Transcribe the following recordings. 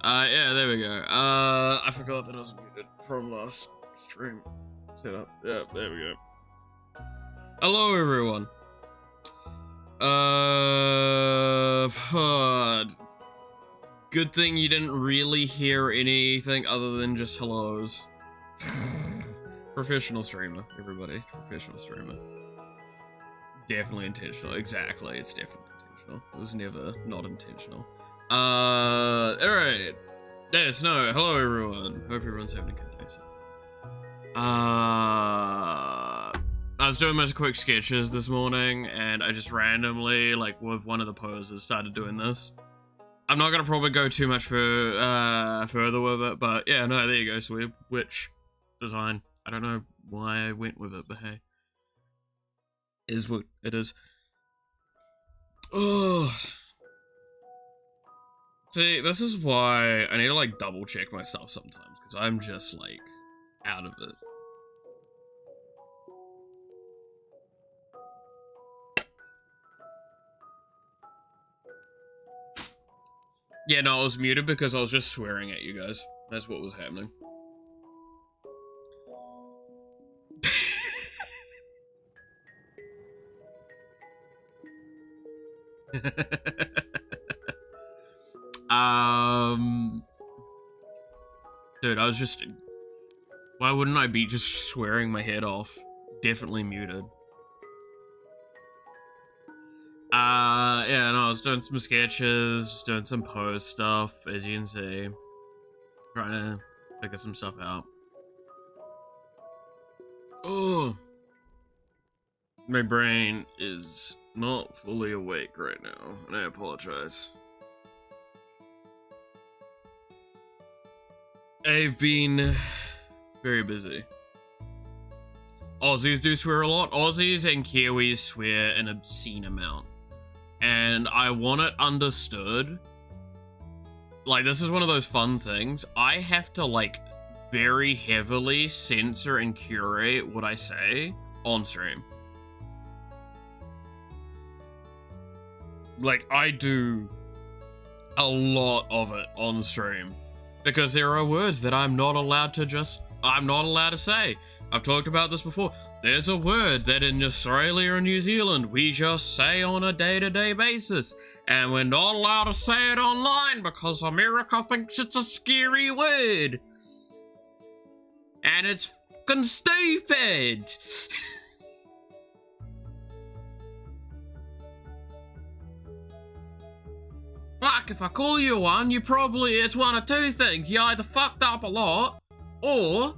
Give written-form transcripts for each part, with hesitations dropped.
Yeah, there we go. I forgot that I was muted from last stream setup. Yeah, there we go. Hello, everyone. Good thing you didn't really hear anything other than just hellos. Professional streamer, everybody. Professional streamer. Definitely intentional. Exactly, it's definitely intentional. It was never not intentional. Alright. Yes, no, hello everyone. Hope everyone's having a good day. I was doing my quick sketches this morning, and I just randomly, like, with one of the poses, started doing this. I'm not gonna probably go too much further with it, but yeah, no, there you go, so witch design. I don't know why I went with it, but hey. Is what it is. Oh. See, this is why I need to, like, double check myself sometimes, because I'm just, like, out of it. Yeah, no, I was muted because I was just swearing at you guys. That's what was happening. Dude, I was just... Why wouldn't I be just swearing my head off? Definitely muted. Yeah, no, I was doing some sketches, just doing some pose stuff, as you can see. Trying to figure some stuff out. Oh! My brain is not fully awake right now, and I apologize. I've been very busy. Aussies do swear a lot. Aussies and Kiwis swear an obscene amount. And I want it understood. Like, this is one of those fun things. I have to, like, very heavily censor and curate what I say on stream. Like, I do a lot of it on stream. Because there are words that I'm not allowed to say. I've talked about this before. There's a word that in Australia and New Zealand we just say on a day-to-day basis. And we're not allowed to say it online because America thinks it's a scary word. And it's fucking stupid. Fuck, if I call you one, it's one of two things. You either fucked up a lot, or,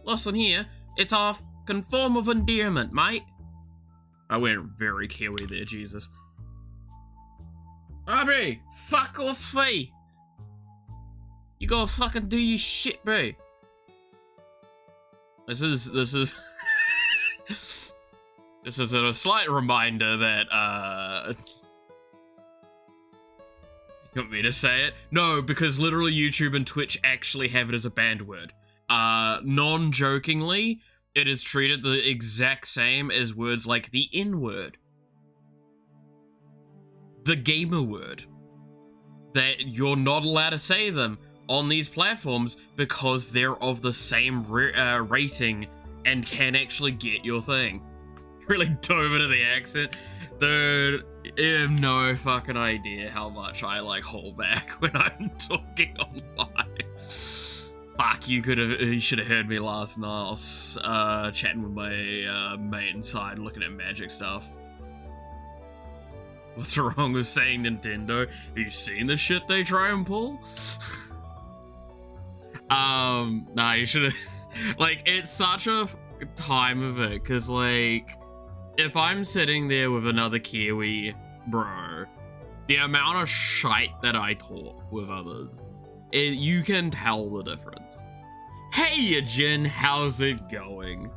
listen here, it's a fucking form of endearment, mate. I went very Kiwi there, Jesus. Bro, fuck off, me. You gotta fucking do your shit, bro. This is a slight reminder that, you want me to say it? No, because literally YouTube and Twitch actually have it as a banned word. Non-jokingly, it is treated the exact same as words like the N-word. The gamer word. That you're not allowed to say them on these platforms because they're of the same rating and can actually get your thing. Really dove into the accent. Dude, I have no fucking idea how much I, like, hold back when I'm talking online. Fuck, you should have heard me last night. I was chatting with my mate inside, looking at magic stuff. What's wrong with saying Nintendo? Have you seen the shit they try and pull? Nah, you should have... Like, it's such a time of it, because, like... If I'm sitting there with another Kiwi, bro, the amount of shite that I talk with others, you can tell the difference. Hey, Jin, how's it going?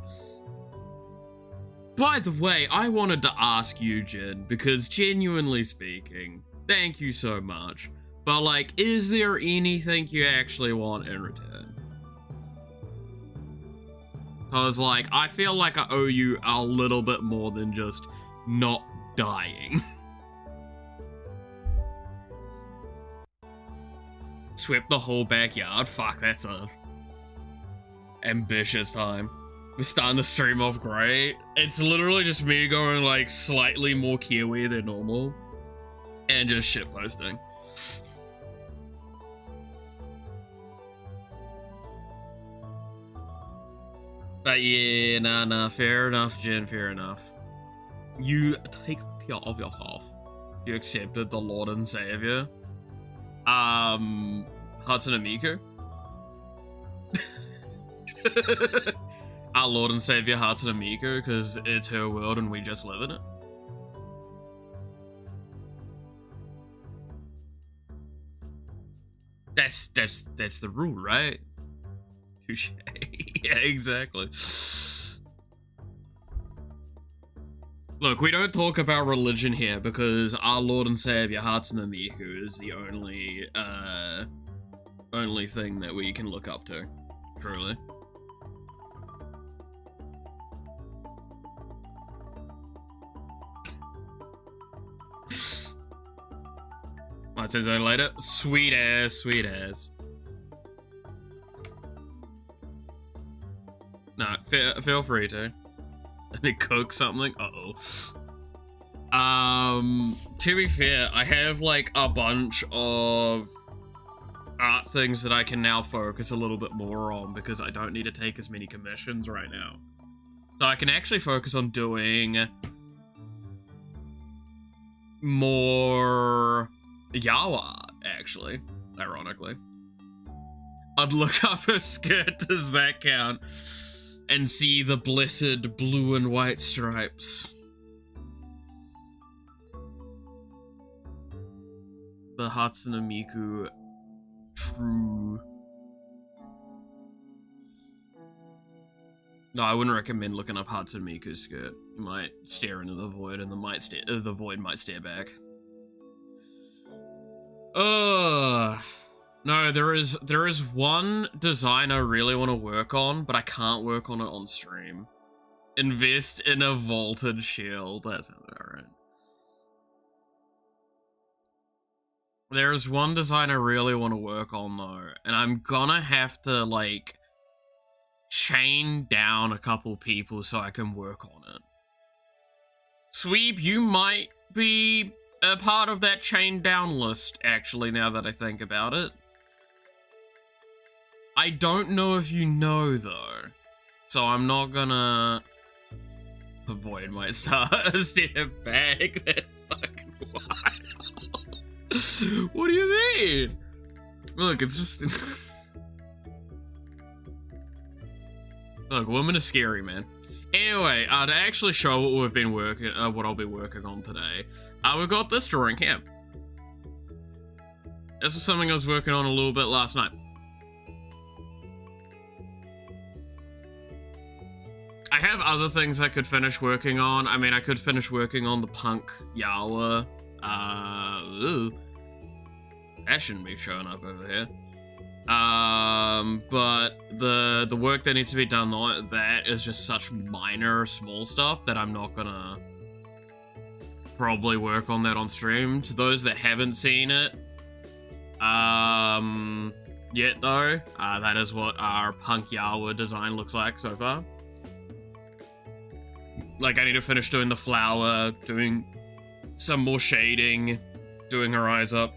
By the way, I wanted to ask you, Jin, because genuinely speaking, thank you so much. But, like, is there anything you actually want in return? Cause, like, I feel like I owe you a little bit more than just not dying. Swept the whole backyard. Fuck, that's a ambitious time. We're starting the stream off great. It's literally just me going like slightly more Kiwi than normal and just shitposting. But yeah, nah, fair enough, Jin, fair enough. You take care of yourself. You accepted the Lord and Savior. Hatsune Miku. Our Lord and Savior Hatsune Miku, because it's her world and we just live in it. That's the rule, right? Touché. Yeah, exactly. Look, we don't talk about religion here because our Lord and Savior Hatsune Miku is the only thing that we can look up to, truly. Might say so later. Sweet ass, sweet ass. No, feel free to. Let me cook something. Uh-oh. To be fair, I have like a bunch of art things that I can now focus a little bit more on because I don't need to take as many commissions right now. So I can actually focus on doing more Yawa, actually, ironically. I'd look up her skirt, does that count? And see the blessed blue and white stripes. The Hatsune Miku true. No, I wouldn't recommend looking up Hatsune Miku's skirt. You might stare into the void and the void might stare back. No, there is one design I really want to work on, but I can't work on it on stream. Invest in a vaulted shield. That sounds alright. There's one design I really want to work on though, and I'm gonna have to like chain down a couple people so I can work on it. Sweep, you might be a part of that chain down list, actually, now that I think about it. I don't know if you know, though, so I'm not gonna avoid my step back. That's fucking wild. What do you mean? Look, it's just... Look, women are scary, man. Anyway, to actually show what we've been working, what I'll be working on today, we've got this drawing here. This was something I was working on a little bit last night. I have other things I could finish working on. I mean, I could finish working on the punk Yawa. Ooh. That shouldn't be showing up over here. But the work that needs to be done on that is just such minor, small stuff that I'm not gonna probably work on that on stream. To those that haven't seen it, yet though, that is what our punk Yawa design looks like so far. Like, I need to finish doing the flower, doing some more shading, doing her eyes up,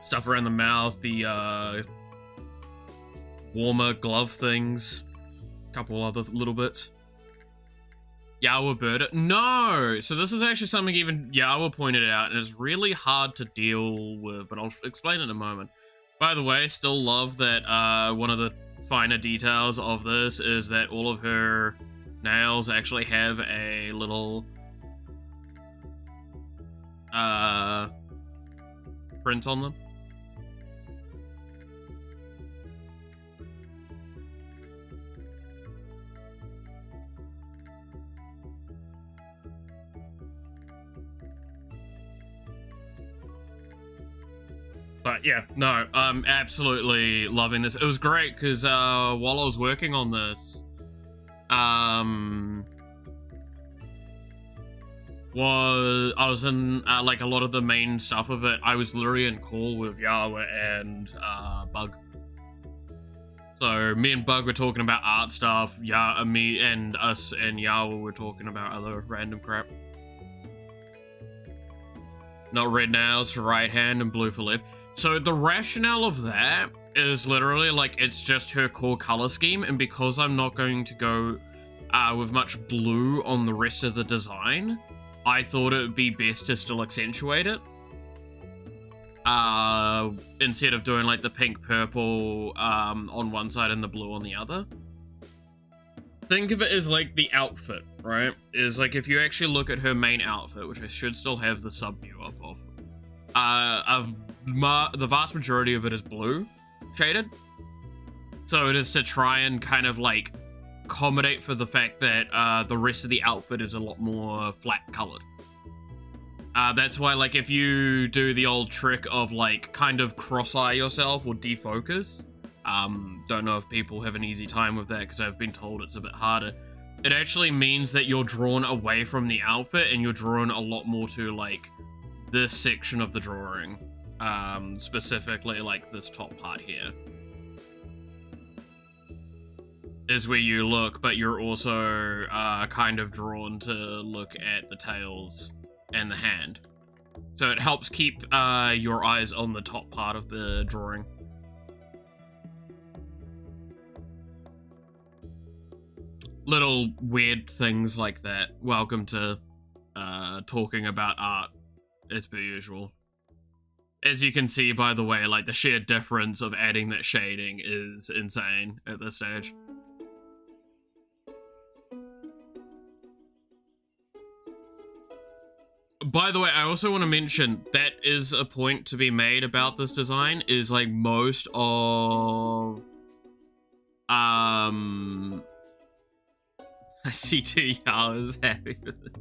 stuff around the mouth, the, warmer glove things, a couple other little bits. Yawa bird. No! So this is actually something even Yawa pointed out, and it's really hard to deal with, but I'll explain in a moment. By the way, still love that, one of the finer details of this is that all of her nails actually have a little print on them. But yeah, no, I'm absolutely loving this. It was great because while I was working on this, I was in like a lot of the main stuff of it. I was literally in call with Yawa and Bug. So me and Bug were talking about art stuff. Me and us and Yawa were talking about other random crap. Not red nails for right hand and blue for left. So the rationale of that is literally like it's just her core color scheme, and because I'm not going to go with much blue on the rest of the design, I thought it would be best to still accentuate it. Instead of doing like the pink purple on one side and the blue on the other. Think of it as like the outfit, right? Is like if you actually look at her main outfit, which I should still have the sub view up of, the vast majority of it is blue shaded. So it is to try and kind of like accommodate for the fact that the rest of the outfit is a lot more flat colored. That's why, like, if you do the old trick of like kind of cross-eye yourself or defocus, don't know if people have an easy time with that because I've been told it's a bit harder. It actually means that you're drawn away from the outfit and you're drawn a lot more to like this section of the drawing, specifically like this top part here is where you look, but you're also kind of drawn to look at the tails and the hand. So it helps keep your eyes on the top part of the drawing. Little weird things like that. Welcome to talking about art as per usual. As you can see, by the way, like the sheer difference of adding that shading is insane at this stage. By the way, I also want to mention that is a point to be made about this design, is like most of I see two Yawas happy with it.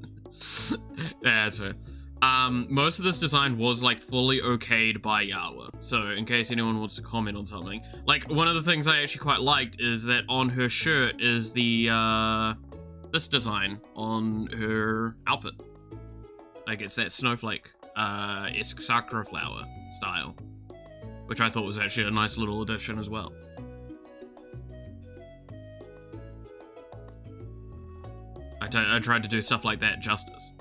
Yeah, that's fair. Most of this design was like fully okayed by Yawa. So in case anyone wants to comment on something. Like one of the things I actually quite liked is that on her shirt is the this design on her outfit. Like it's that snowflake esque sakura flower style, which I thought was actually a nice little addition as well. I tried to do stuff like that justice.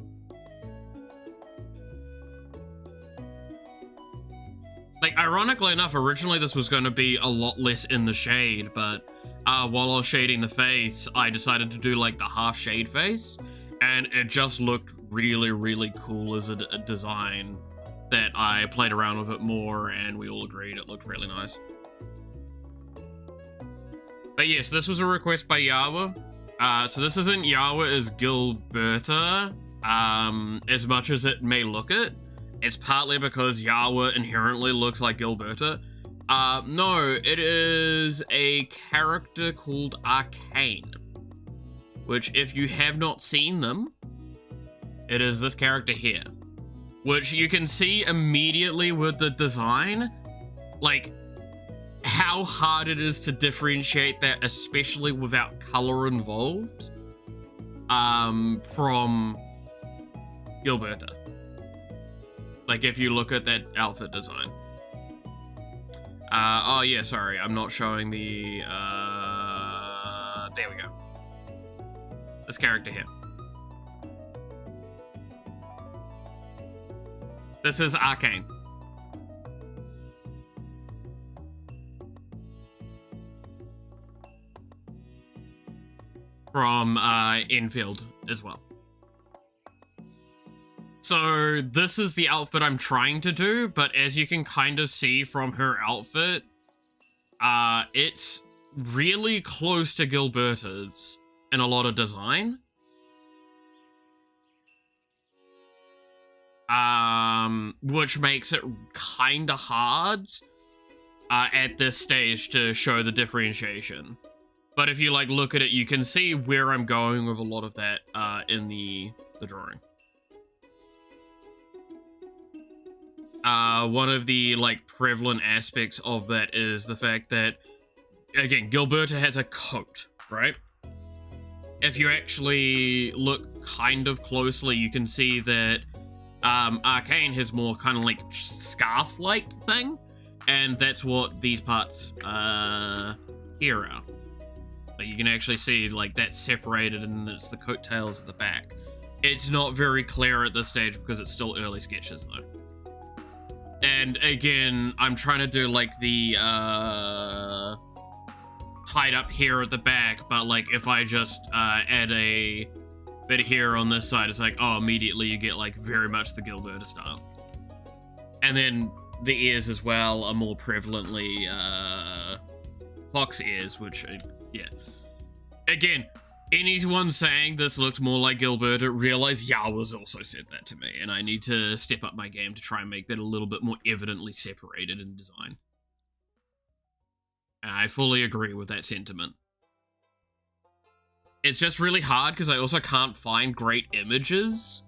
Like, ironically enough, originally this was going to be a lot less in the shade, but while I was shading the face, I decided to do like the half shade face, and it just looked really, really cool as a design that I played around with it more, and we all agreed it looked really nice. But yes, this was a request by Yawa. So this isn't Yawa as Gilberta, as much as it may look it. It's partly because Yawa inherently looks like Gilberta. No, it is a character called Arcane, which if you have not seen them, it is this character here, which you can see immediately with the design, like, how hard it is to differentiate that, especially without color involved, from Gilberta. Like, if you look at that outfit design. Oh yeah, sorry, I'm not showing the, there we go. This character here. This is Arcane. From Enfield as well. So this is the outfit I'm trying to do, but as you can kind of see from her outfit, it's really close to Gilberta's in a lot of design. Which makes it kind of hard at this stage to show the differentiation. But if you like look at it, you can see where I'm going with a lot of that in the drawing. One of the like prevalent aspects of that is the fact that, again, Gilberta has a coat, right? If you actually look kind of closely, you can see that Arcane has more kind of like scarf-like thing, and that's what these parts here are. But you can actually see like that's separated, and it's the coattails at the back. It's not very clear at this stage because it's still early sketches though. And again, I'm trying to do like the tied up here at the back, but like if I just add a bit here on this side, it's like, oh, immediately you get like very much the Gilberta style. And then the ears as well are more prevalently fox ears, which, yeah. Again, anyone saying this looks more like Gilberta, realize Yawa's also said that to me, and I need to step up my game to try and make that a little bit more evidently separated in design. I fully agree with that sentiment. It's just really hard because I also can't find great images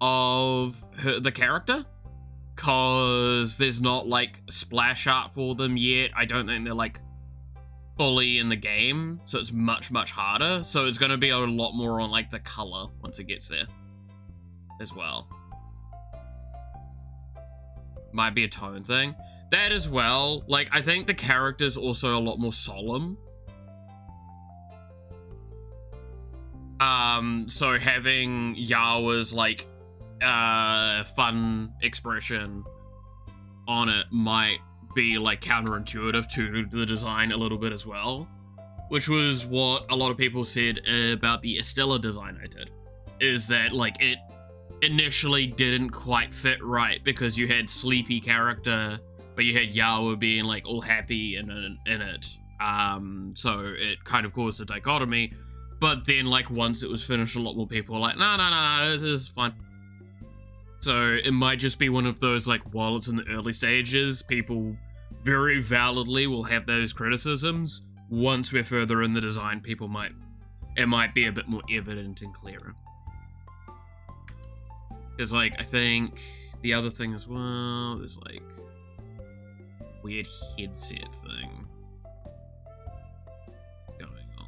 of the character, because there's not like splash art for them yet. I don't think they're like fully in the game, so it's much harder. So it's going to be a lot more on like the color once it gets there as well. Might be a tone thing. That as well, like I think the character's also a lot more solemn. So having Yawa's like fun expression on it might be like counterintuitive to the design a little bit as well, which was what a lot of people said about the Estella design I did, is that like it initially didn't quite fit right because you had sleepy character, but you had Yawa being like all happy in it. So it kind of caused a dichotomy. But then, like, once it was finished, a lot more people were like, no, this is fine. So it might just be one of those, like, while it's in the early stages, people very validly will have those criticisms. Once we're further in the design, it might be a bit more evident and clearer. Because, like, I think the other thing as well, there's, like, weird headset thing going on.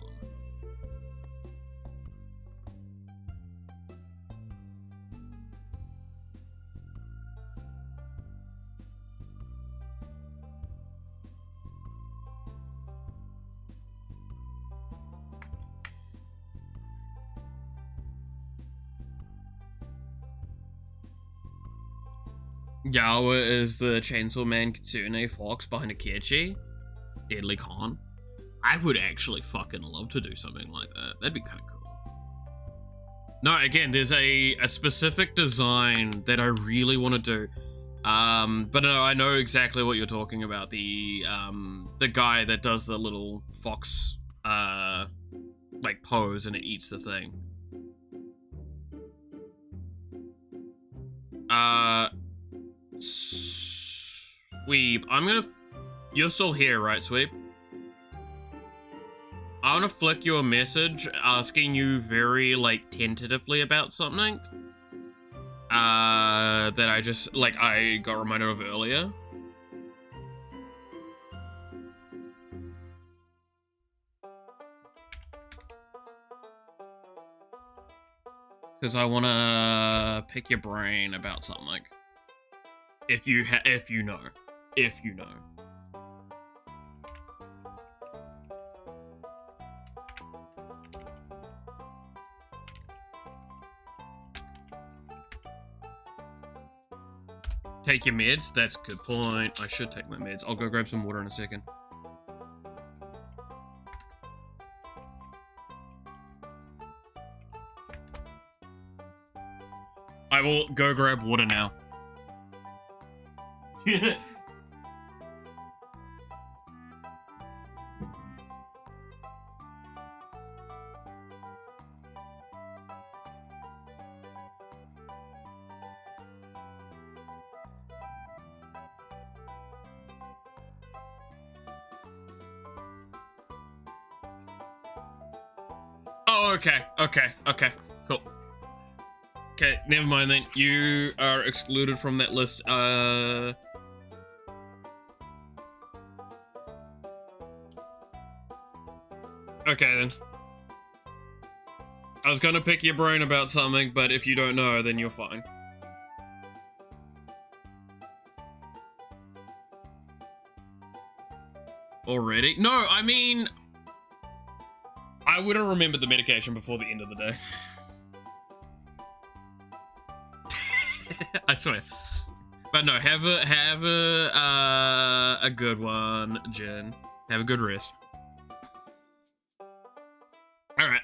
Yawa is the Chainsaw Man Kitsune fox behind Akechi. Deadly Con. I would actually fucking love to do something like that. That'd be kind of cool. No, again, there's a specific design that I really want to do. But no, I know exactly what you're talking about. The guy that does the little fox, like, pose and it eats the thing. Sweep, you're still here, right, Sweep? I'm gonna flick you a message asking you very, like, tentatively about something. That I got reminded of earlier. Because I wanna pick your brain about something. If you know. Take your meds? That's a good point. I should take my meds. I'll go grab some water in a second. I will go grab water now. Oh, okay, cool. Okay, never mind then. You are excluded from that list. Okay then. I was gonna pick your brain about something, but if you don't know, then you're fine. Already? No, I mean... I would have remembered the medication before the end of the day. I swear. But no, have a good one, Jen. Have a good rest. Alright.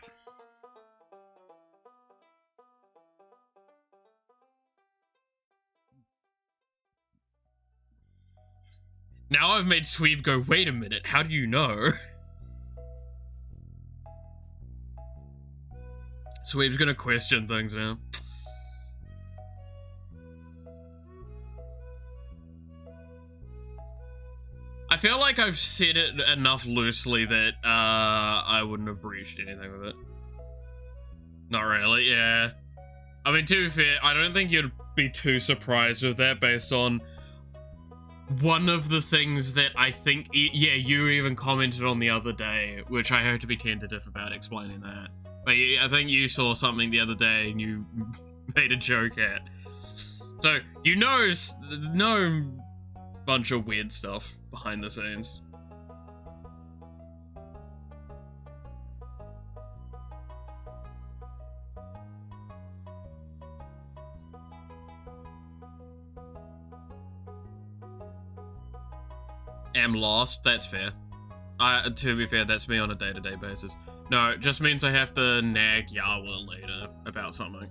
Now I've made Sweeb go, wait a minute, how do you know? Sweeb's gonna question things now. I feel like I've said it enough loosely that I wouldn't have breached anything with it. Not really, yeah. I mean, to be fair, I don't think you'd be too surprised with that based on one of the things that I think, yeah, you even commented on the other day, which I heard to be tentative about explaining that. But I think you saw something the other day and you made a joke at. So, you know bunch of weird stuff behind the scenes. Am lost, that's fair. To be fair, that's me on a day-to-day basis. No, it just means I have to nag Yawa later about something.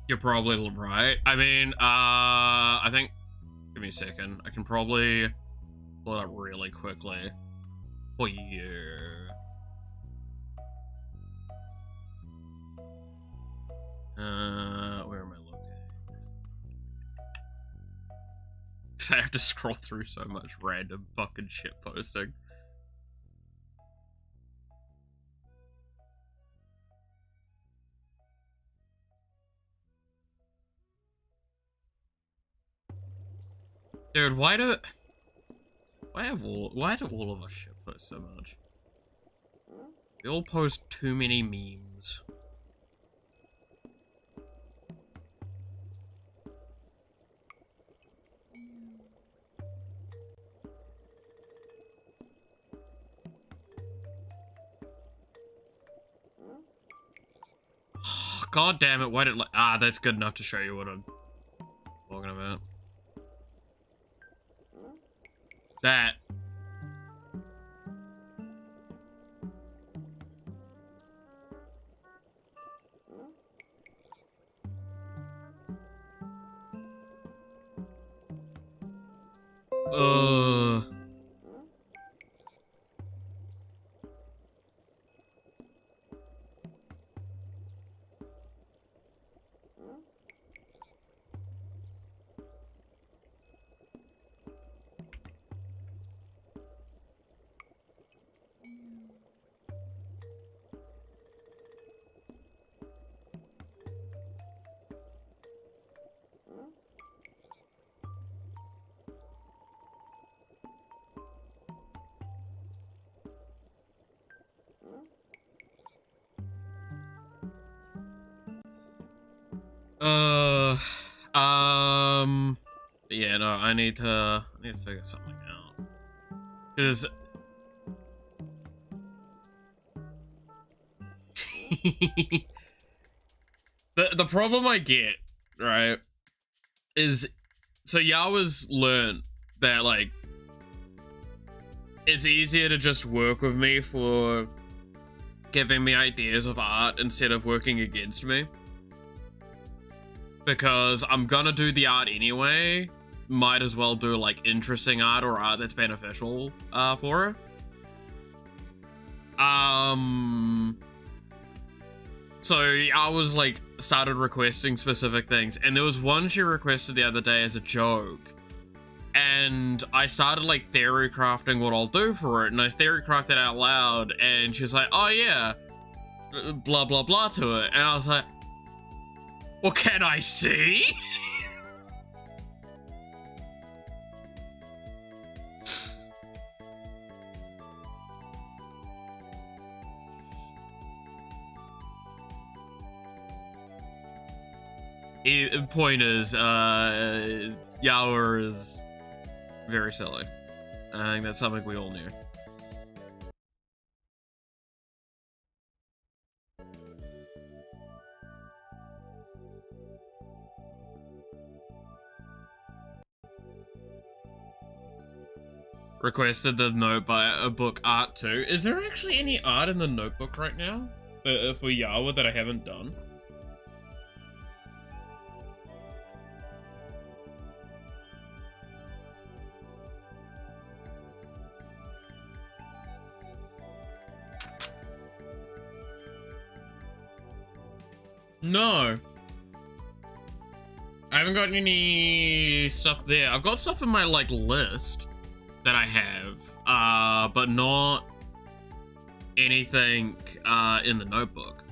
You're probably right. I mean, I think... Give me a second. I can probably pull it up really quickly for you. Where am I looking? Because I have to scroll through so much random fucking shit posting. Dude, why do all of us shit post so much? We all post too many memes. God damn it, why did that's good enough to show you what I'm talking about. That. Yeah, no, I need to figure something out. Because the problem I get, right, is so Yawa's learned that like it's easier to just work with me for giving me ideas of art instead of working against me. Because I'm gonna do the art anyway, might as well do like interesting art or art that's beneficial for her. So I was like started requesting specific things, and there was one she requested the other day as a joke, and I started like theory crafting what I'll do for it, and I theory crafted out loud, and she was like, oh yeah, blah blah blah to it, and I was like, well, can I see? Point is, Yawa is very silly. I think that's something we all knew. Requested the notebook art too. Is there actually any art in the notebook right now for Yawa that I haven't done? No. I haven't got any stuff there. I've got stuff in my, like, list that I have, but not anything, in the notebook.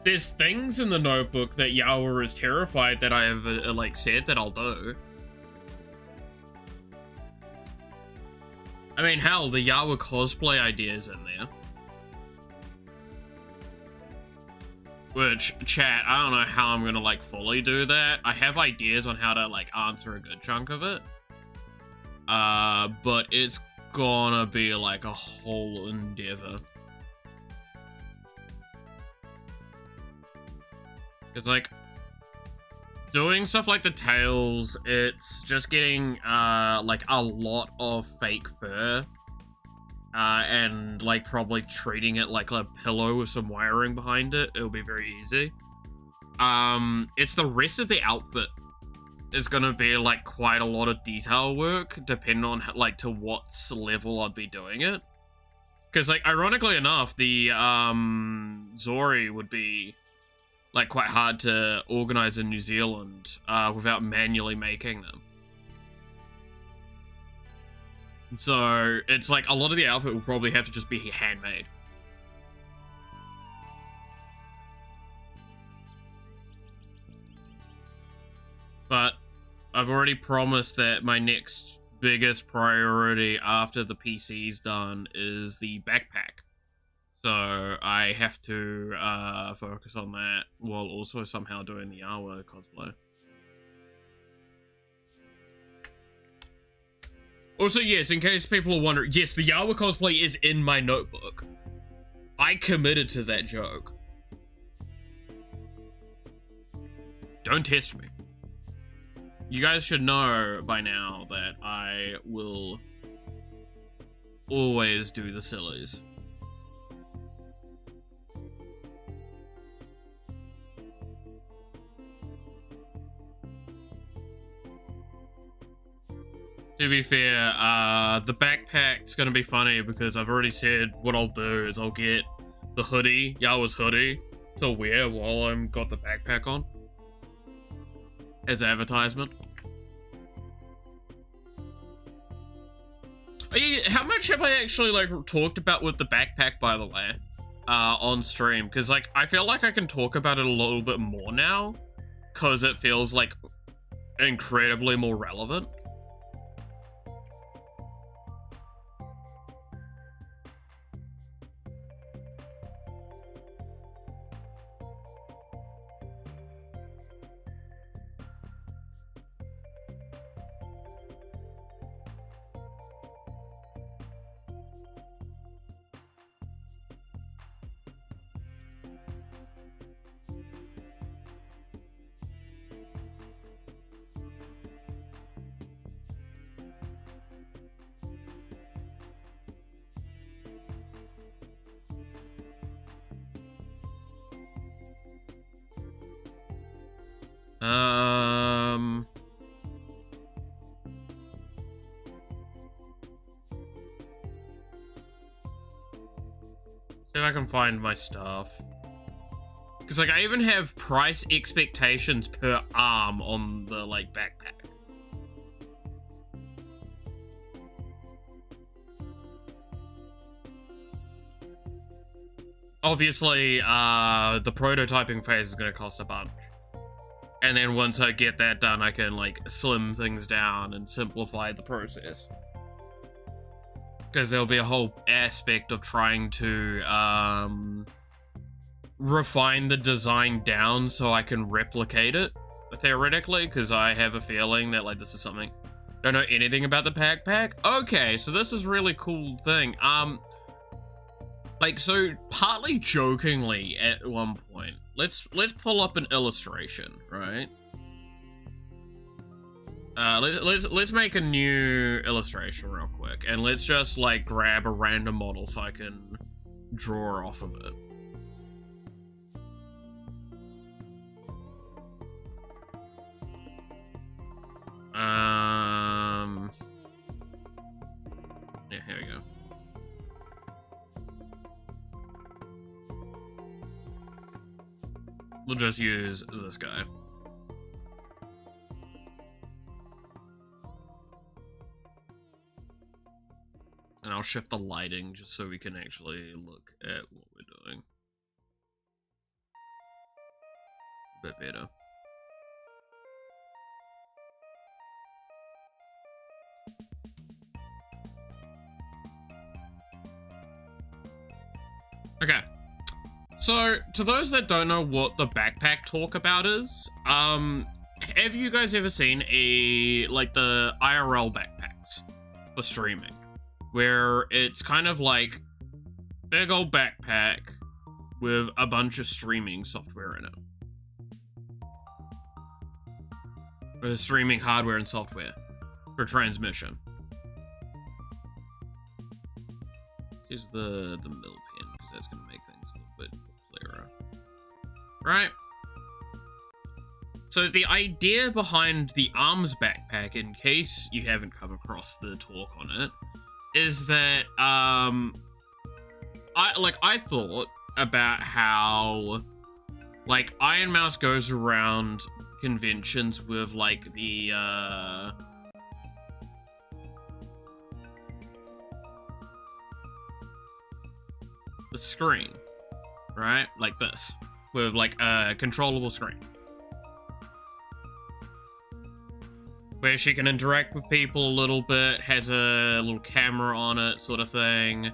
There's things in the notebook that Yawa is terrified that I have, like, said that I'll do. I mean, hell, the Yawa cosplay idea is in there. Which, chat, I don't know how I'm gonna, like, fully do that. I have ideas on how to, like, answer a good chunk of it. But it's gonna be, like, a whole endeavor. It's, like, doing stuff like the tails, it's just getting, like, a lot of fake fur. And, like, probably treating it like a pillow with some wiring behind it. It'll be very easy. It's the rest of the outfit. It's gonna be, like, quite a lot of detail work, depending on, like, to what level I'd be doing it. Because, like, ironically enough, the, Zori would be, like, quite hard to organize in New Zealand, without manually making them. So, it's like, a lot of the outfit will probably have to just be handmade. But, I've already promised that my next biggest priority after the PC's done is the backpack. So, I have to, focus on that, while also somehow doing the Yawa cosplay. Also, yes, in case people are wondering, yes, the Yawa cosplay is in my notebook. I committed to that joke. Don't test me. You guys should know by now that I will always do the sillies. To be fair, the backpack's gonna be funny because I've already said what I'll do is I'll get the hoodie, Yawa's hoodie, to wear while I'm got the backpack on. As advertisement. Oh, yeah, how much have I actually, like, talked about with the backpack, by the way, on stream? Because, like, I feel like I can talk about it a little bit more now, because it feels, like, incredibly more relevant. See if I can find my stuff. Because, like, I even have price expectations per arm on the, like, backpack. Obviously, the prototyping phase is going to cost a bunch. And then once I get that done, I can, like, slim things down and simplify the process. Because there'll be a whole aspect of trying to, refine the design down so I can replicate it theoretically, because I have a feeling that, like, this is something... Don't know anything about the backpack? Okay, so this is really cool thing. Like, so, partly jokingly at one point, let's pull up an illustration, right? Let's make a new illustration real quick, and let's just, like, grab a random model so I can draw off of it. Yeah, here we go. We'll just use this guy. And I'll shift the lighting just so we can actually look at what we're doing. A bit better. Okay. So, to those that don't know what the backpack talk about is, have you guys ever seen the IRL backpacks for streaming? Where it's kind of like big old backpack with a bunch of streaming software in it. Or streaming hardware and software for transmission. Here's the mill pin, because that's going to make things a little bit clearer. Right? So the idea behind the ARMS backpack, in case you haven't come across the talk on it, is that, I thought about how, like, Iron Mouse goes around conventions with, like, the screen, right? Like this, with, like, a controllable screen. Where she can interact with people a little bit, has a little camera on it, sort of thing.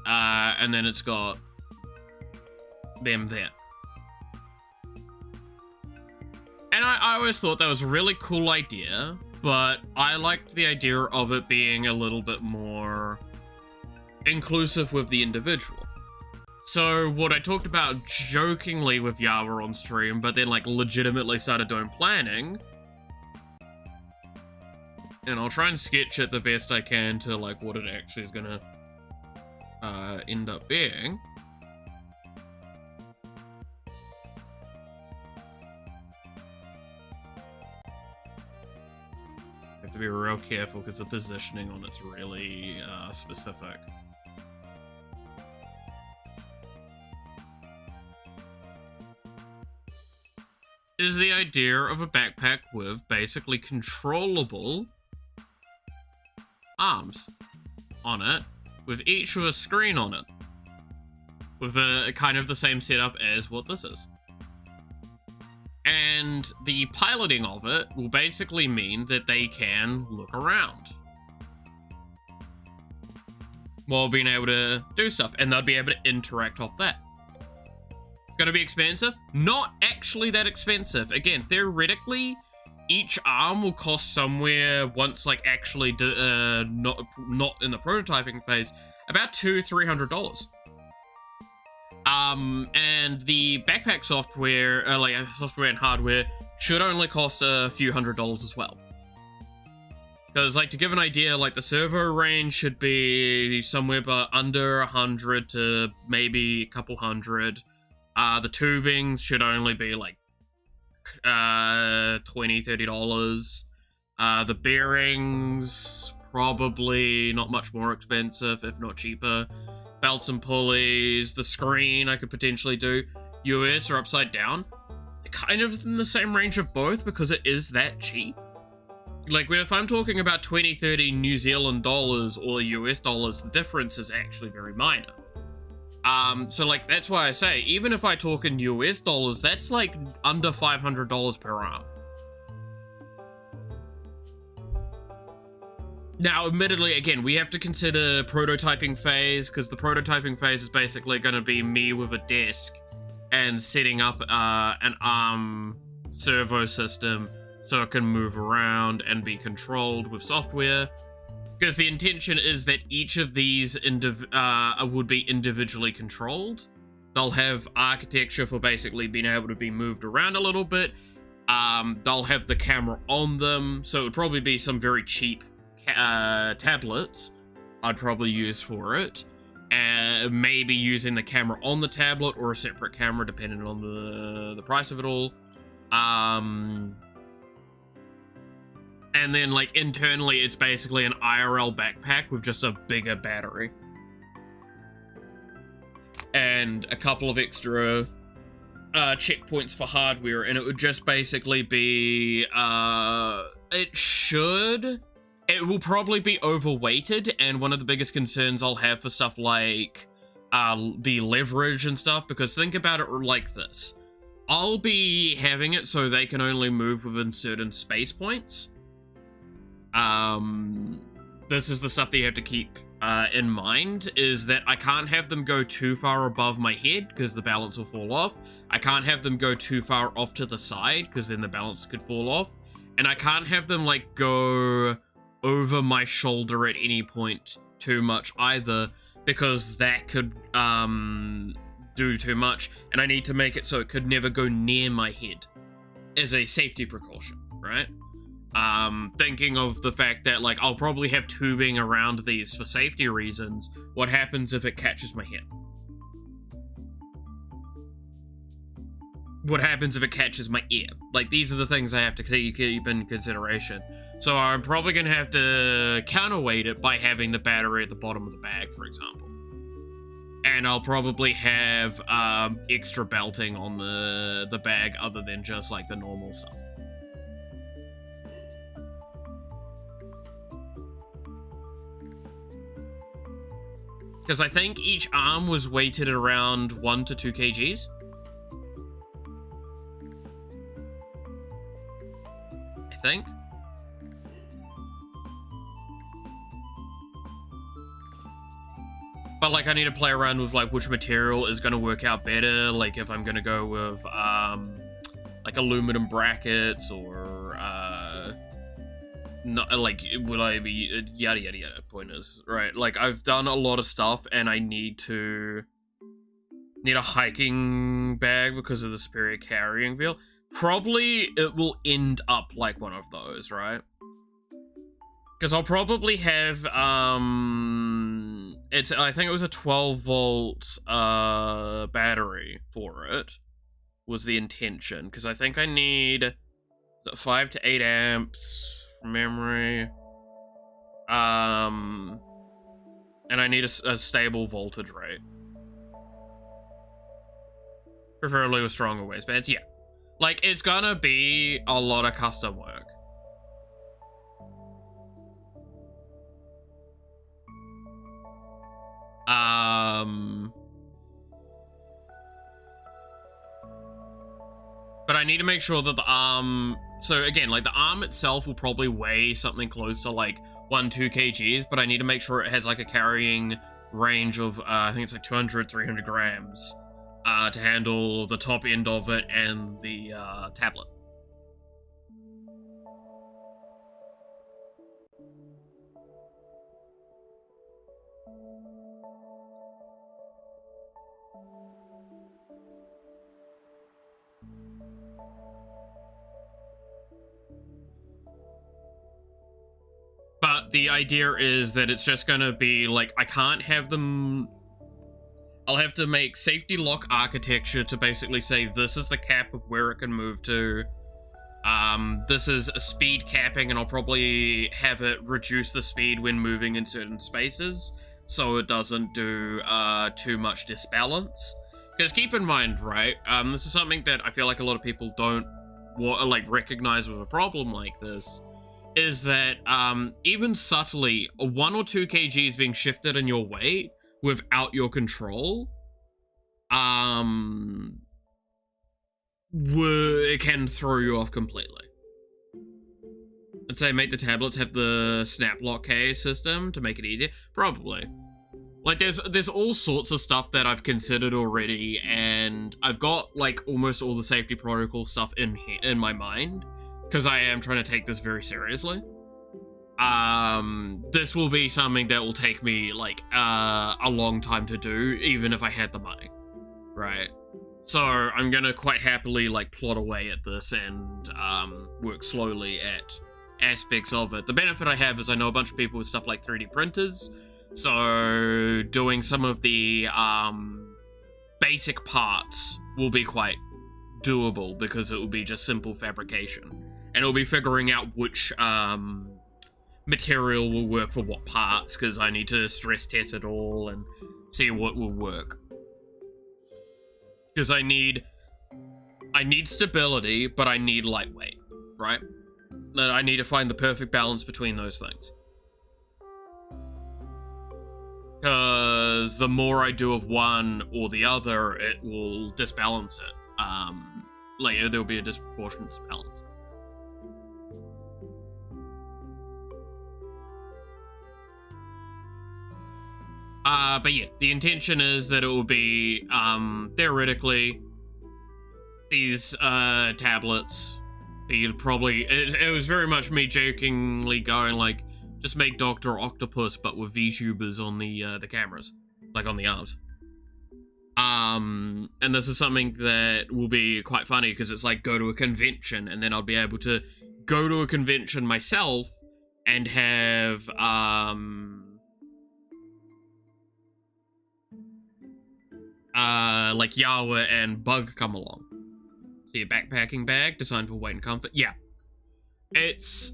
And then it's got them there. And I always thought that was a really cool idea, but I liked the idea of it being a little bit more inclusive with the individual. So what I talked about jokingly with Yara on stream, but then, like, legitimately started doing planning, and I'll try and sketch it the best I can to, like, what it actually is gonna end up being. Have to be real careful because the positioning on it's really specific. Is the idea of a backpack with basically controllable arms on it, with each with a screen on it, with a kind of the same setup as what this is. And the piloting of it will basically mean that they can look around while being able to do stuff, and they'll be able to interact off that. It's going to be expensive? Not actually that expensive. Again, theoretically, each arm will cost somewhere, once, like, actually not in the prototyping phase, about $200-300. And the backpack software, software and hardware, should only cost a few $100s as well. Because, like, to give an idea, like, the servo range should be somewhere but under 100 to maybe a couple hundred. The tubing should only be, like, $20-30. The bearings, probably not much more expensive, if not cheaper. Belts and pulleys, the screen I could potentially do. US or upside down, kind of in the same range of both because it is that cheap. Like, if I'm talking about 20-30 New Zealand dollars or US dollars, the difference is actually very minor. So, like, that's why I say, even if I talk in US dollars, that's, like, under $500 per arm. Now, admittedly, again, we have to consider prototyping phase, because the prototyping phase is basically going to be me with a desk and setting up an arm servo system so it can move around and be controlled with software. Because the intention is that each of these would be individually controlled. They'll have architecture for basically being able to be moved around a little bit. They'll have the camera on them, so it would probably be some very cheap tablets I'd probably use for it. Maybe using the camera on the tablet or a separate camera depending on the price of it all. And then, like, internally, it's basically an IRL backpack with just a bigger battery. And a couple of extra checkpoints for hardware, and it would just basically be, it will probably be overweighted, and one of the biggest concerns I'll have for stuff like, the leverage and stuff, because think about it like this. I'll be having it so they can only move within certain space points. This is the stuff that you have to keep in mind, is that I can't have them go too far above my head because the balance will fall off. I can't have them go too far off to the side because then the balance could fall off. And I can't have them, like, go over my shoulder at any point too much either, because that could do too much. And I need to make it so it could never go near my head as a safety precaution, right? Thinking of the fact that, like, I'll probably have tubing around these for safety reasons. What happens if it catches my head? What happens if it catches my ear? Like, these are the things I have to keep in consideration. So I'm probably going to have to counterweight it by having the battery at the bottom of the bag, for example. And I'll probably have extra belting on the bag other than just, like, the normal stuff. Because I think each arm was weighted at around 1 to 2 kgs. I think. But, like, I need to play around with, like, which material is going to work out better. Like, if I'm going to go with, like, aluminum brackets or, not, like, will I be, yada, yada, yada, point is, right? Like, I've done a lot of stuff, and I need a hiking bag because of the superior carrying feel. Probably it will end up like one of those, right? Because I'll probably have, I think it was a 12-volt, battery for it, was the intention. Because I think I need 5 to 8 amps from memory. And I need a stable voltage rate. Preferably with stronger waistbands, yeah. Like, it's gonna be a lot of custom work. But I need to make sure that the arm... So, again, like, the arm itself will probably weigh something close to, like, 1-2 kgs, but I need to make sure it has, like, a carrying range of, I think it's, like, 200-300 grams to handle the top end of it and the tablet. But the idea is that it's just gonna be, like, I can't have them... I'll have to make safety lock architecture to basically say this is the cap of where it can move to. This is a speed capping, and I'll probably have it reduce the speed when moving in certain spaces, so it doesn't do too much disbalance. Because keep in mind, right, this is something that I feel like a lot of people don't recognize with a problem like this, is that even subtly, 1 or 2 kgs being shifted in your weight without your control, it can throw you off completely. I'd say make the tablets have the snap lock case system to make it easier. Probably. Like, there's all sorts of stuff that I've considered already, and I've got, like, almost all the safety protocol stuff in my mind, because I am trying to take this very seriously. This will be something that will take me, like, a long time to do, even if I had the money, right? So I'm gonna quite happily, like, plot away at this and, work slowly at aspects of it. The benefit I have is I know a bunch of people with stuff like 3D printers, so doing some of the, basic parts will be quite doable, because it will be just simple fabrication. And it'll be figuring out which, material will work for what parts, because I need to stress test it all and see what will work. Because I need stability, but I need lightweight, right? That I need to find the perfect balance between those things. Because the more I do of one or the other, it will disbalance it. Like, there'll be a disproportionate disbalance. But yeah, the intention is that it will be, theoretically, these, tablets. You'd probably, it was very much me jokingly going, like, just make Dr. Octopus, but with VTubers on the cameras. Like, on the arms. And this is something that will be quite funny, because it's like, go to a convention, and then I'll be able to go to a convention myself, and have, like Yawa and Bug come along. See a backpacking bag designed for weight and comfort. Yeah. It's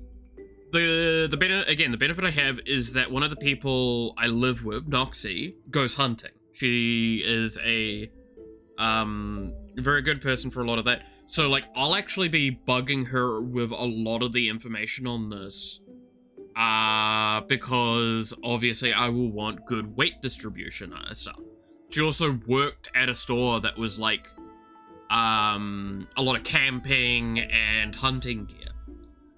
the benefit I have is that one of the people I live with, Noxie, goes hunting. She is a very good person for a lot of that. So like I'll actually be bugging her with a lot of the information on this. Because obviously I will want good weight distribution and stuff. She also worked at a store that was like a lot of camping and hunting gear.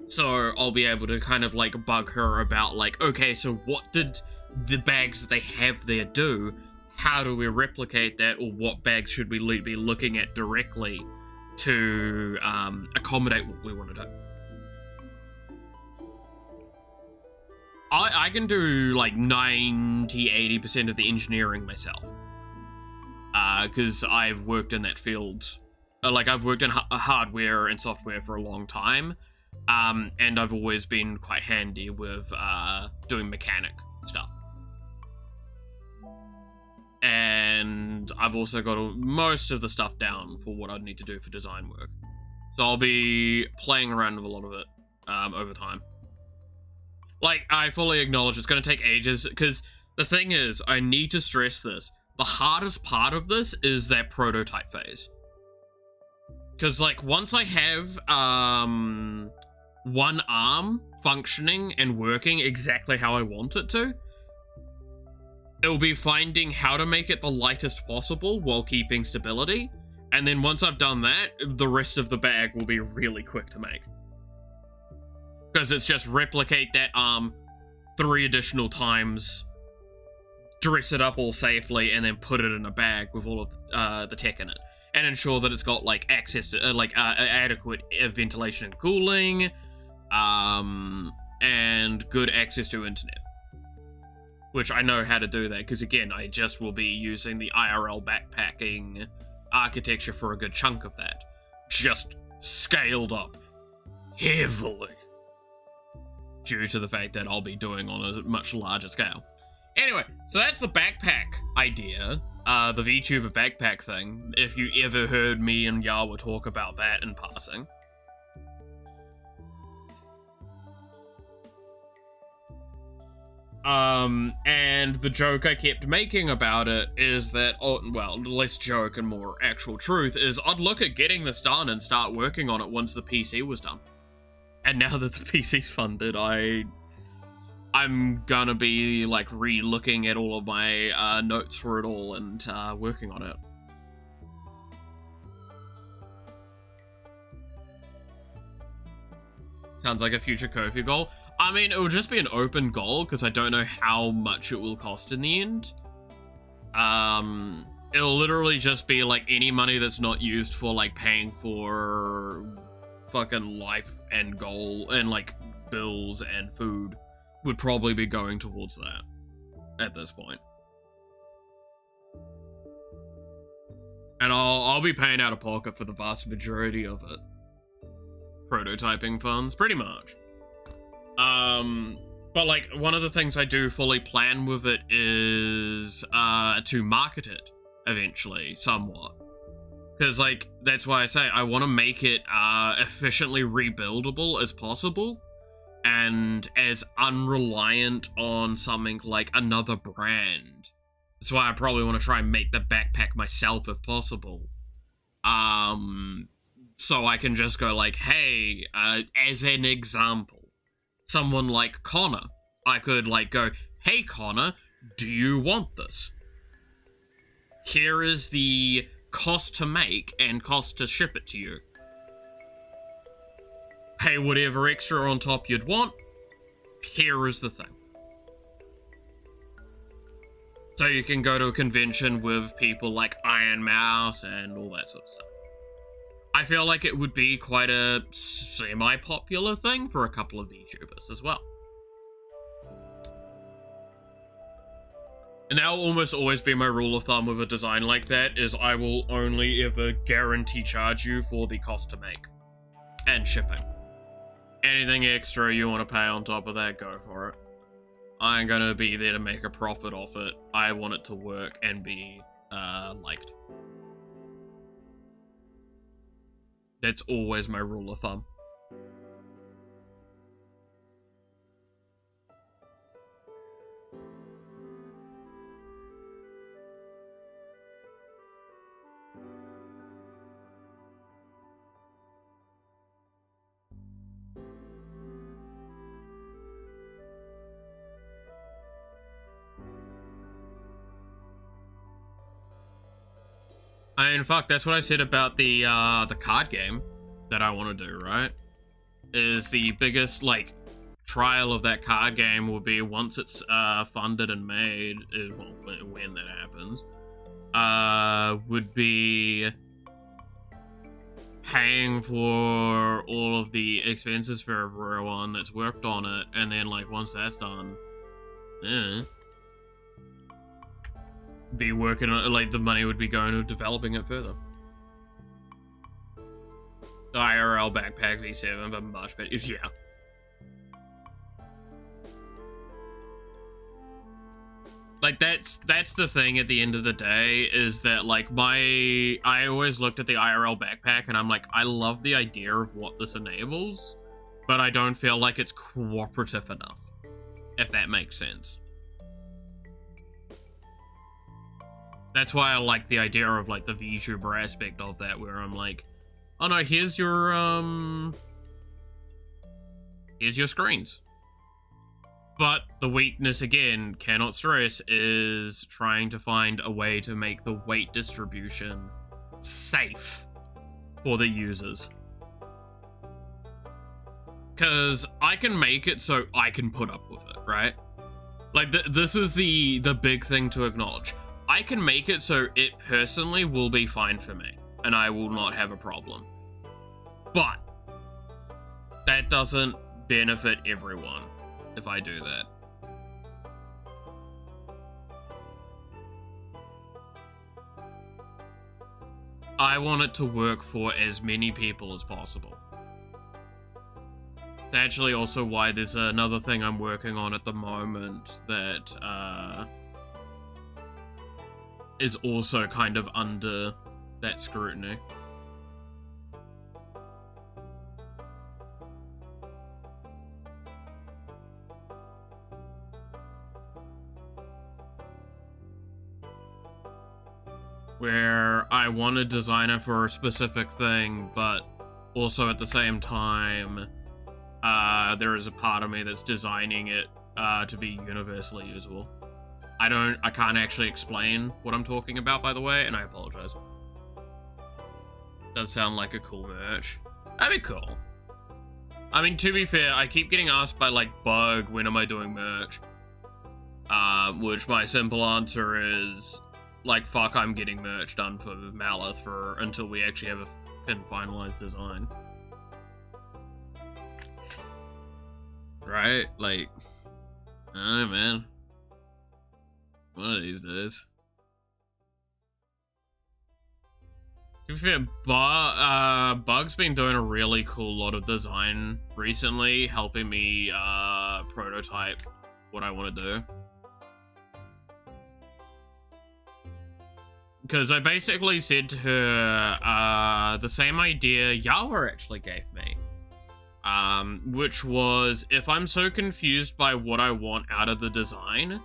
So I'll be able to kind of like bug her about like, okay, so what did the bags they have there do? How do we replicate that, or what bags should we be looking at directly to accommodate what we want to do? I can do like 90-80% of the engineering myself. Because I've worked in that field. Like, I've worked in hardware and software for a long time. And I've always been quite handy with doing mechanic stuff. And I've also got most of the stuff down for what I'd need to do for design work. So I'll be playing around with a lot of it over time. Like, I fully acknowledge it's going to take ages, because the thing is, I need to stress this. The hardest part of this is that prototype phase. Because, like, once I have one arm functioning and working exactly how I want it to, it'll be finding how to make it the lightest possible while keeping stability. And then once I've done that, the rest of the bag will be really quick to make. Because it's just replicate that arm 3 additional times, dress it up all safely, and then put it in a bag with all of the tech in it. And ensure that it's got, like, access to, adequate ventilation and cooling, and good access to internet. Which I know how to do that, because again, I just will be using the IRL backpacking architecture for a good chunk of that. Just scaled up heavily. Due to the fact that I'll be doing on a much larger scale. Anyway, so that's the backpack idea. The VTuber backpack thing. If you ever heard me and Yawa talk about that in passing. And the joke I kept making about it is that, well, less joke and more actual truth, is I'd look at getting this done and start working on it once the PC was done. And now that the PC's funded, I'm gonna be, like, re-looking at all of my notes for it all and working on it. Sounds like a future Ko-fi goal. I mean, it would just be an open goal, because I don't know how much it will cost in the end. It'll literally just be like any money that's not used for like paying for fucking life and goal and like bills and food would probably be going towards that at this point. And I'll be paying out of pocket for the vast majority of it. Prototyping funds, pretty much. But like one of the things I do fully plan with it is to market it eventually, somewhat. Because like that's why I say I want to make it efficiently rebuildable as possible, and as unreliant on something like another brand. That's why I probably want to try and make the backpack myself if possible. So I can just go like, hey, as an example, someone like Connor, I could like go, hey Connor, do you want this? Here is the cost to make and cost to ship it to you. Pay whatever extra on top you'd want. Here is the thing. So you can go to a convention with people like Iron Mouse and all that sort of stuff. I feel like it would be quite a semi-popular thing for a couple of VTubers as well. And that will almost always be my rule of thumb with a design like that, is I will only ever guarantee charge you for the cost to make and shipping. Anything extra you want to pay on top of that, go for it. I ain't gonna be there to make a profit off it. I want it to work and be liked. That's always my rule of thumb. I mean, fuck, that's what I said about the card game that I want to do, right? Is the biggest, like, trial of that card game will be once it's funded and made, well, when that happens, would be paying for all of the expenses for everyone that's worked on it, and then, like, once that's done, be working on, like, the money would be going to developing it further. The IRL backpack V7, but much better. Yeah. Like, that's the thing at the end of the day, is that, like, I always looked at the IRL backpack and I'm like, I love the idea of what this enables, but I don't feel like it's cooperative enough, if that makes sense. That's why I like the idea of, like, the VTuber aspect of that, where I'm like, oh no, here's your screens. But the weakness, again, cannot stress, is trying to find a way to make the weight distribution safe for the users. Because I can make it so I can put up with it, right? Like, this is the big thing to acknowledge. I can make it so it personally will be fine for me, and I will not have a problem. But that doesn't benefit everyone if I do that. I want it to work for as many people as possible. It's actually also why there's another thing I'm working on at the moment that is also kind of under that scrutiny. Where I want a designer for a specific thing, but also at the same time, there is a part of me that's designing it to be universally usable. I can't actually explain what I'm talking about, by the way, and I apologize. Does sound like a cool merch. That'd be cool. I mean, to be fair, I keep getting asked by, like, Bug, when am I doing merch? Which my simple answer is, like, fuck, I'm getting merch done for Malith until we actually have a fucking finalized design. Right? Like, I don't know, man. One of these days. To be fair, Bug's been doing a really cool lot of design recently, helping me prototype what I want to do. Because I basically said to her the same idea Yawa actually gave me. Which was, if I'm so confused by what I want out of the design,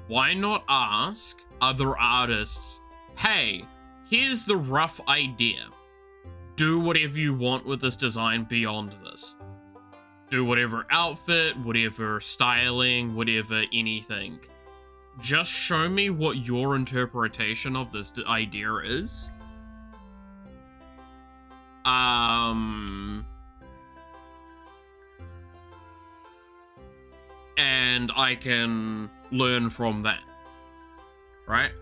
why not ask other artists, hey, here's the rough idea. Do whatever you want with this design beyond this. Do whatever outfit, whatever styling, whatever anything. Just show me what your interpretation of this idea is. And I can learn from that. Right?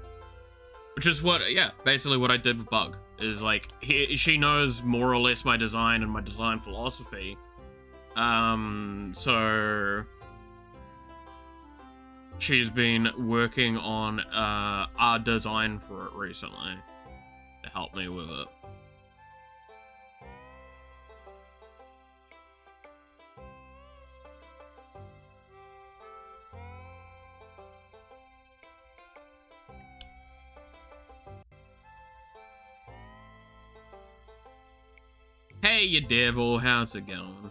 Which is what, yeah, basically what I did with Bug. Is like, she knows more or less my design and my design philosophy. So she's been working on our design for it recently to help me with it. Hey, you devil, how's it going?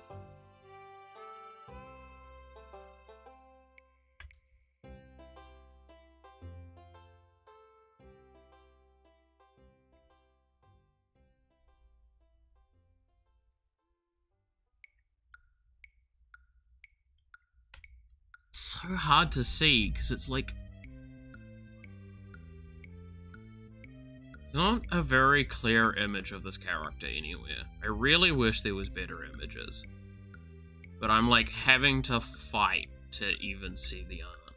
It's so hard to see, because it's like... It's not a very clear image of this character anywhere. I really wish there was better images. But I'm like having to fight to even see the art.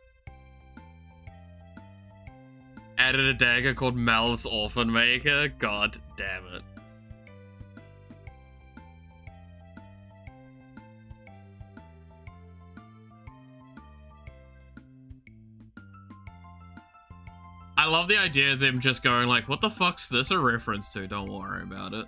Added a dagger called Mal's Orphan Maker? God damn it. I love the idea of them just going like, what the fuck's this a reference to? Don't worry about it.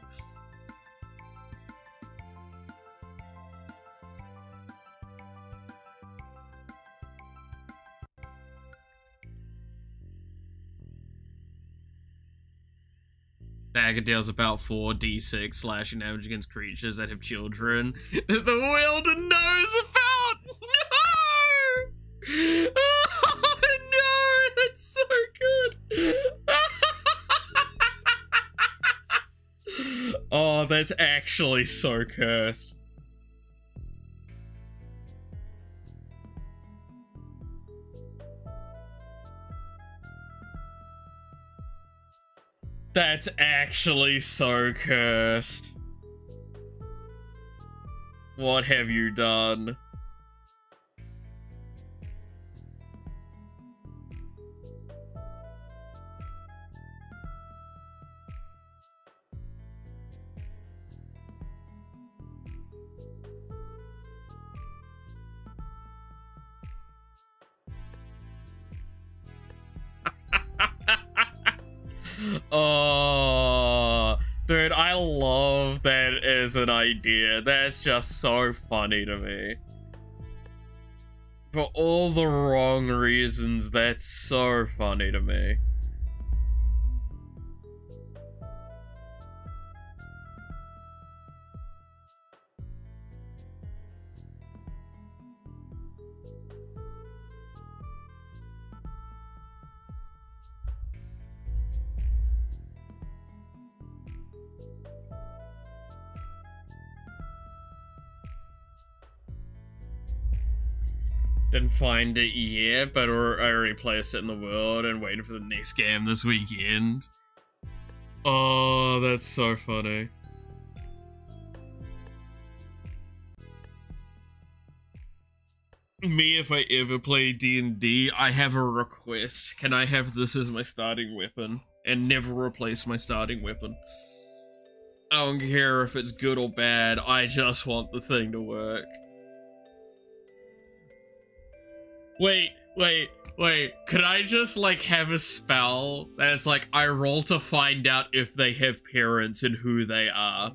Dagger deals about 4d6 slashing damage against creatures that have children that the wielder knows about! No! Oh, no! That's so good! Oh, that's actually so cursed. That's actually so cursed. What have you done? Oh, dude, I love that as an idea. That's just so funny to me. For all the wrong reasons, that's so funny to me. Didn't find it yet, but I already placed it in the world and waiting for the next game this weekend. Oh, that's so funny. Me, if I ever play D&D, I have a request. Can I have this as my starting weapon and never replace my starting weapon? I don't care if it's good or bad, I just want the thing to work. Wait, could I just, like, have a spell that's like, I roll to find out if they have parents and who they are?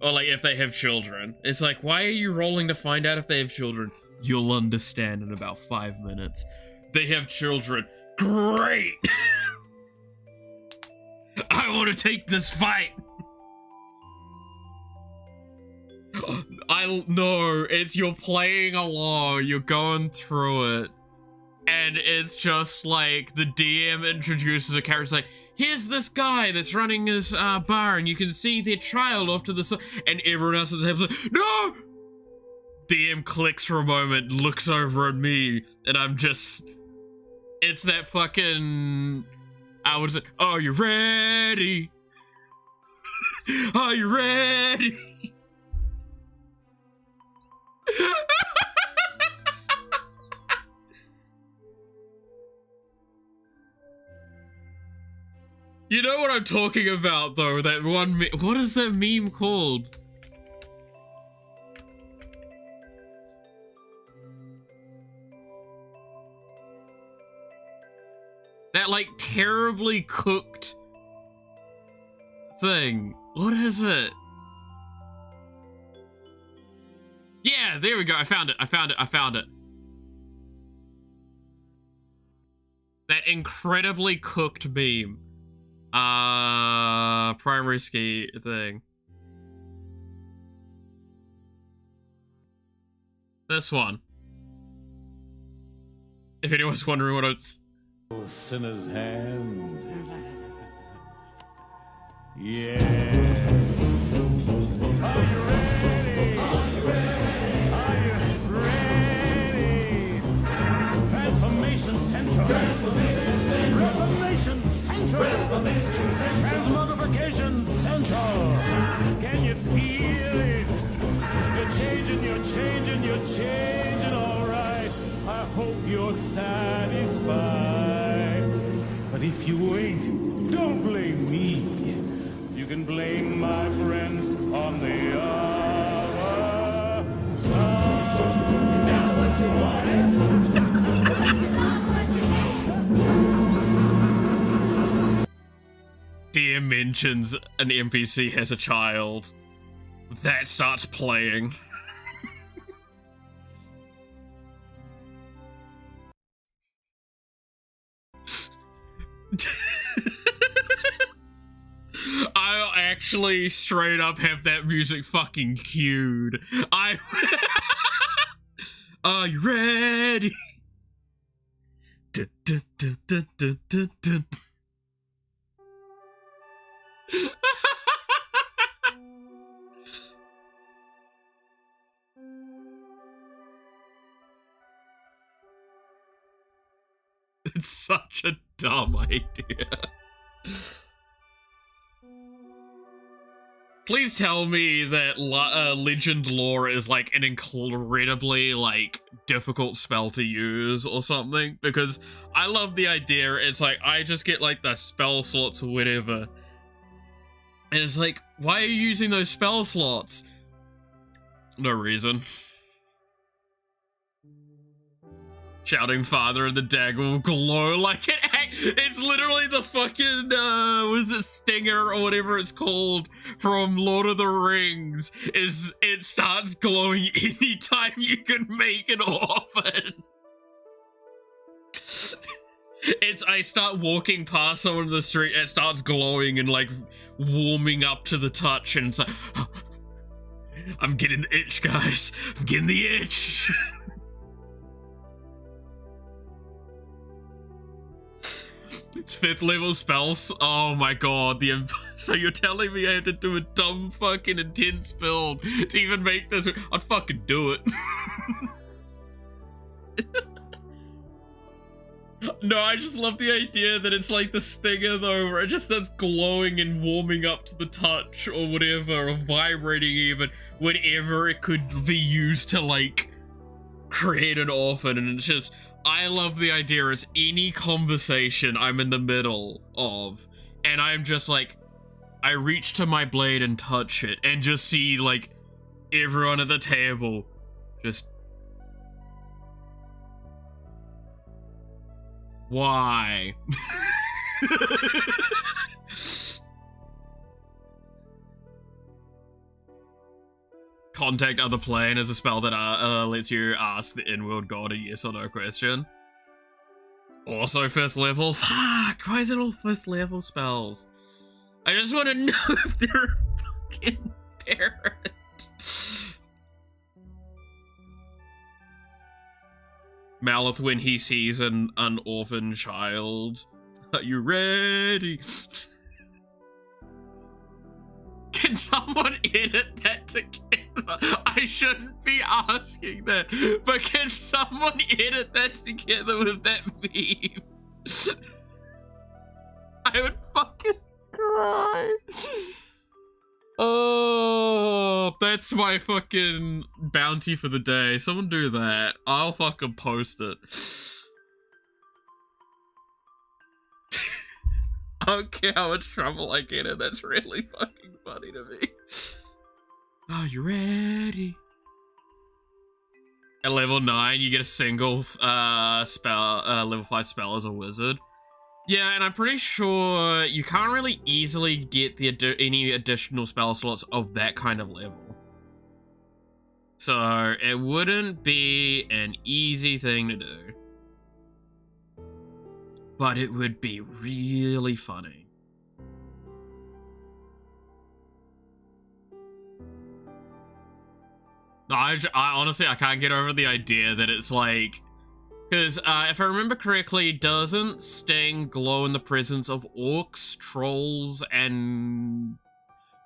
Or, like, if they have children. It's like, why are you rolling to find out if they have children? You'll understand in about 5 minutes. They have children. Great! I want to take this fight! No, it's you're playing along, you're going through it, and it's just like the DM introduces a character like, here's this guy that's running this bar, and you can see their child off to the side, and everyone else at the table's like, no! DM clicks for a moment, looks over at me, and I'm just, it's that fucking, what is it? Are you ready? Are you ready? You know what I'm talking about, though? That one what is that meme called? That, like, terribly cooked thing. What is it? Yeah, there we go. I found it. That incredibly cooked meme. Primary ski thing. This one. If anyone's wondering what it's... Sinner's hand. Yeah. Are you ready? Are you ready? Are you ready? Transformation Central. Transformation Central. Reformation Central. Reformation Central. Transmogrification Central. Can you feel it? You're changing, all right. I hope you're satisfied. But if you ain't, don't blame me. You can blame my friends on the other side. Now what you wanted. DM mentions an NPC has a child. That starts playing. I'll actually straight up have that music fucking cued. Are you ready? Dun, dun, dun, dun, dun, dun, dun. It's such a dumb idea. Please tell me that legend lore is like an incredibly like difficult spell to use or something, because I love the idea. It's like I just get like the spell slots or whatever, and it's like, why are you using those spell slots? No reason. Shouting Father and the dagger will glow like it's literally the fucking, was it Stinger or whatever it's called from Lord of the Rings, is it starts glowing anytime you can make an orphan. I start walking past someone in the street, it starts glowing and like warming up to the touch, and it's like, I'm getting the itch, guys. I'm getting the itch. It's 5th level spells. Oh my god, so you're telling me I have to do a dumb fucking intense build to even make this? I'd fucking do it. No, I just love the idea that it's like the Stinger though, where it just starts glowing and warming up to the touch or whatever, or vibrating even, whenever it could be used to like create an orphan, and it's just, I love the idea. It's any conversation I'm in the middle of, and I'm just like, I reach to my blade and touch it, and just see, like, everyone at the table just... Why? Contact other plane is a spell that lets you ask the in-world god a yes or no question. Also 5th level. Fuck, why is it all 5th level spells? I just want to know if they're a fucking parent. Malith when he sees an orphan child. Are you ready? Can someone edit that together? I shouldn't be asking that, but can someone edit that together with that meme? I would fucking cry. Oh, that's my fucking bounty for the day. Someone do that. I'll fucking post it. I don't care how much trouble I get in. That's really fucking funny to me. Are you ready? At level 9, you get a single spell, level 5 spell as a wizard. Yeah, and I'm pretty sure you can't really easily get the any additional spell slots of that kind of level. So it wouldn't be an easy thing to do. But it would be really funny. I honestly, I can't get over the idea that it's like... Because if I remember correctly, doesn't Sting glow in the presence of orcs, trolls, and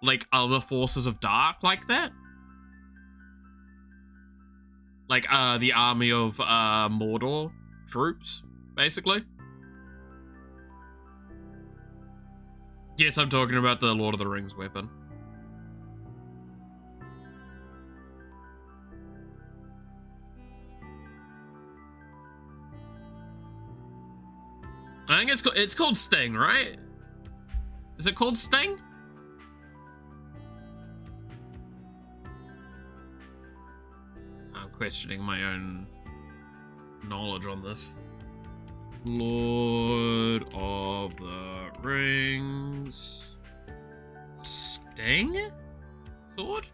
like other forces of dark like that? Like the army of Mordor troops, basically. Yes, I'm talking about the Lord of the Rings weapon. I think it's called Sting, right? Is it called Sting? I'm questioning my own knowledge on this. Lord of the Rings. Sting? Sword?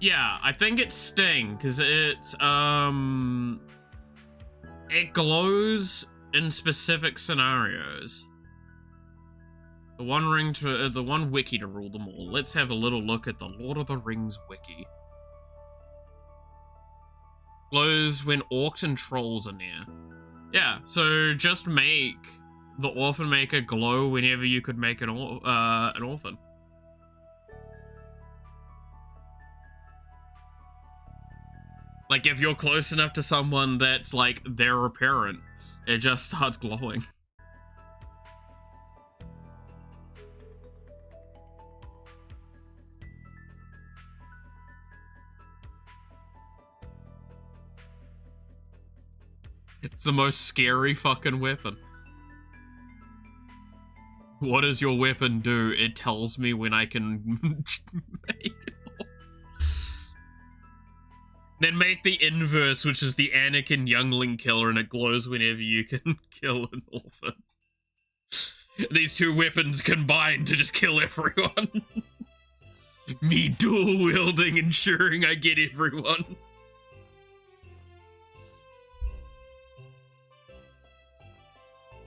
Yeah, I think it's Sting, because it's, it glows in specific scenarios. The one wiki to rule them all. Let's have a little look at the Lord of the Rings wiki. Glows when orcs and trolls are near. Yeah, so just make the Orphan Maker glow whenever you could make an orphan. Like, if you're close enough to someone that's, like, their parent, it just starts glowing. It's the most scary fucking weapon. What does your weapon do? It tells me when I can make it. Then make the inverse, which is the Anakin youngling killer, and it glows whenever you can kill an orphan. These two weapons combine to just kill everyone. Me dual wielding, ensuring I get everyone.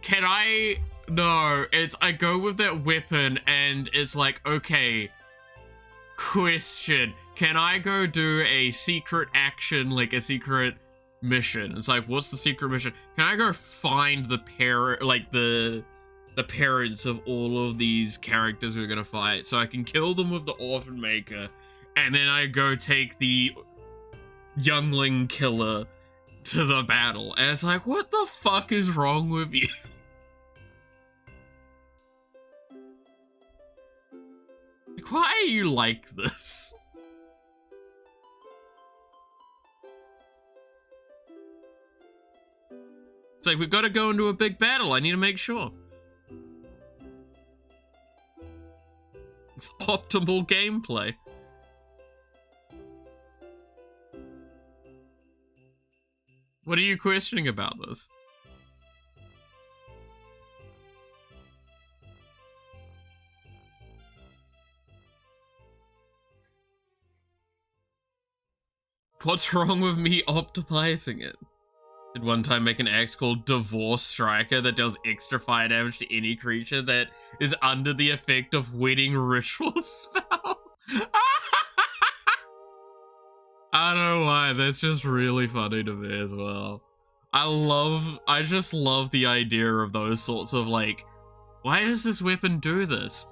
Can I? No, I go with that weapon and it's like, okay, question. Can I go do a secret action, like a secret mission? It's like, what's the secret mission? Can I go find the parents of all of these characters we're gonna fight, so I can kill them with the Orphan Maker, and then I go take the youngling killer to the battle? And it's like, what the fuck is wrong with you? Like, why are you like this? It's like, we've got to go into a big battle. I need to make sure. It's optimal gameplay. What are you questioning about this? What's wrong with me optimizing it? Did one time make an axe called Divorce Striker that does extra fire damage to any creature that is under the effect of wedding ritual spell? I don't know why, that's just really funny to me as well. I just love the idea of those sorts of like, why does this weapon do this?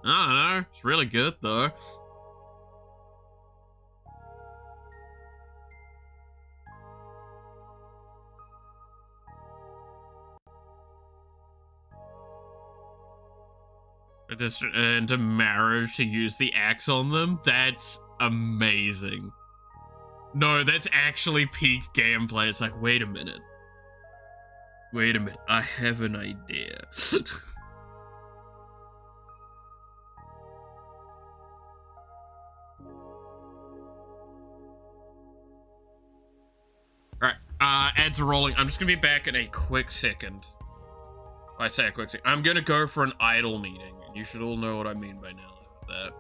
I don't know, it's really good though. Just into marriage to use the axe on them, that's amazing. No, that's actually peak gameplay. It's like, wait a minute. Wait a minute, I have an idea. Alright, ads are rolling. I'm just gonna be back in a quick second. I say a quick second. I'm gonna go for an idle meeting. You should all know what I mean by now with that.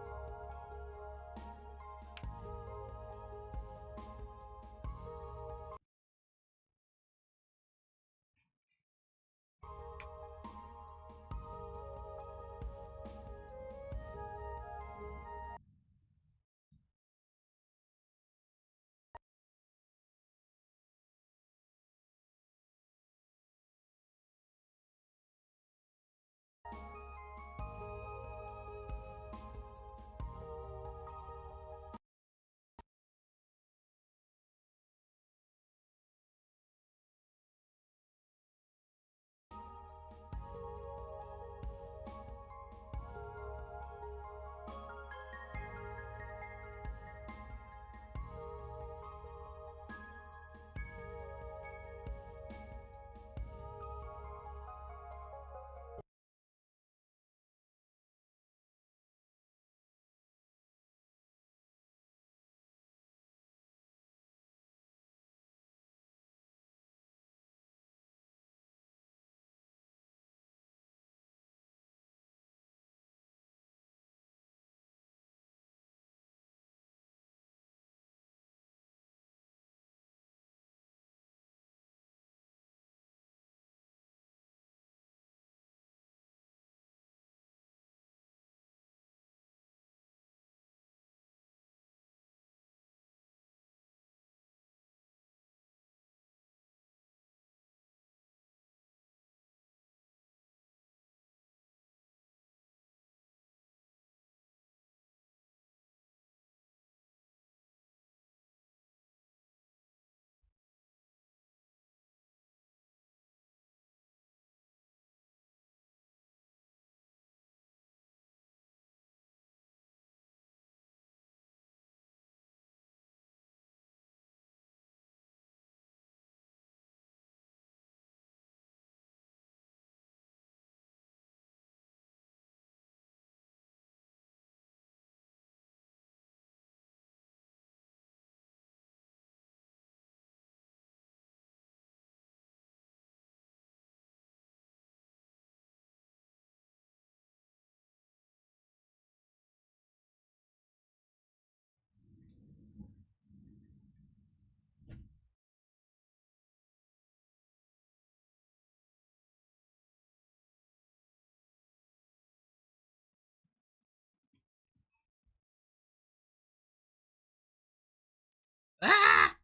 Ah!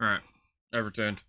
Alright, I've returned.